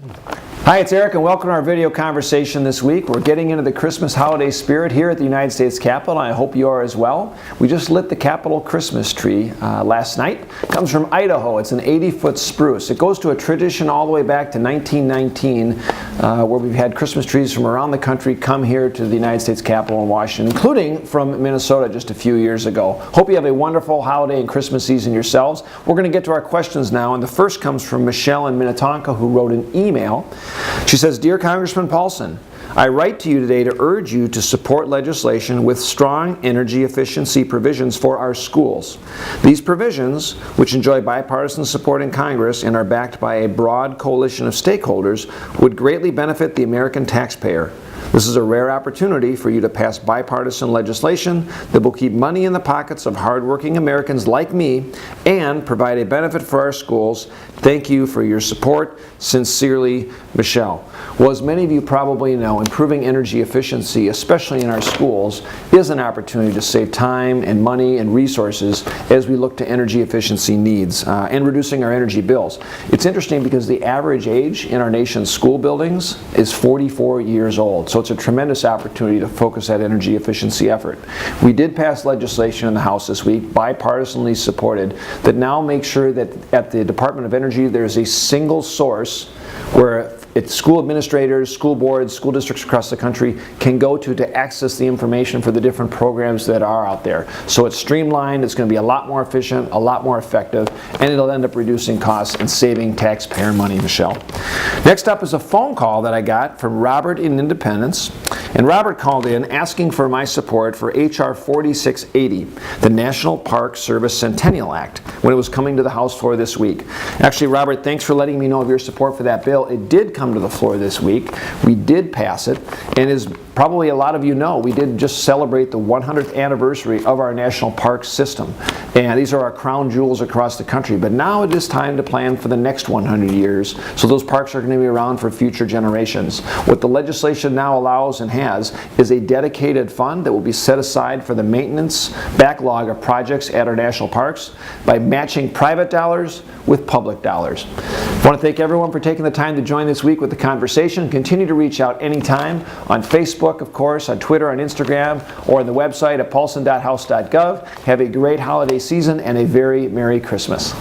Hi, it's Eric and welcome to our video conversation this week. We're getting into the Christmas holiday spirit here at the United States Capitol, and I hope you are as well. We just lit the Capitol Christmas tree last night. It comes from Idaho. It's an 80-foot spruce. It goes to a tradition all the way back to 1919 where we've had Christmas trees from around the country come here to the United States Capitol in Washington, including from Minnesota just a few years ago. Hope you have a wonderful holiday and Christmas season yourselves. We're going to get to our questions now, and the first comes from Michelle in Minnetonka, who wrote an email. She says, "Dear Congressman Paulson, I write to you today to urge you to support legislation with strong energy efficiency provisions for our schools. These provisions, which enjoy bipartisan support in Congress and are backed by a broad coalition of stakeholders, would greatly benefit the American taxpayer. This is a rare opportunity for you to pass bipartisan legislation that will keep money in the pockets of hardworking Americans like me and provide a benefit for our schools. Thank you for your support. Sincerely, Michelle." Well, as many of you probably know, improving energy efficiency, especially in our schools, is an opportunity to save time and money and resources as we look to energy efficiency needs and reducing our energy bills. It's interesting because the average age in our nation's school buildings is 44 years old. So it's a tremendous opportunity to focus that energy efficiency effort. We did pass legislation in the House this week, bipartisanly supported, that now makes sure that at the Department of Energy there's a single source where school administrators, school boards, school districts across the country can go to access the information for the different programs that are out there. So it's streamlined, it's going to be a lot more efficient, a lot more effective, and it'll end up reducing costs and saving taxpayer money, Michelle. Next up is a phone call that I got from Robert in Independence. And Robert called in asking for my support for H.R. 4680, the National Park Service Centennial Act, when it was coming to the House floor this week. Actually, Robert, thanks for letting me know of your support for that bill. It did come to the floor this week. We did pass it, and as probably a lot of you know, we did just celebrate the 100th anniversary of our national park system. And these are our crown jewels across the country. But now it is time to plan for the next 100 years, so those parks are going to be around for future generations. What the legislation now allows and has is a dedicated fund that will be set aside for the maintenance backlog of projects at our national parks by matching private dollars with public dollars. I want to thank everyone for taking the time to join this week with the conversation. Continue to reach out anytime on Facebook, of course, on Twitter, on Instagram, or on the website at paulson.house.gov. Have a great holiday season and a very Merry Christmas.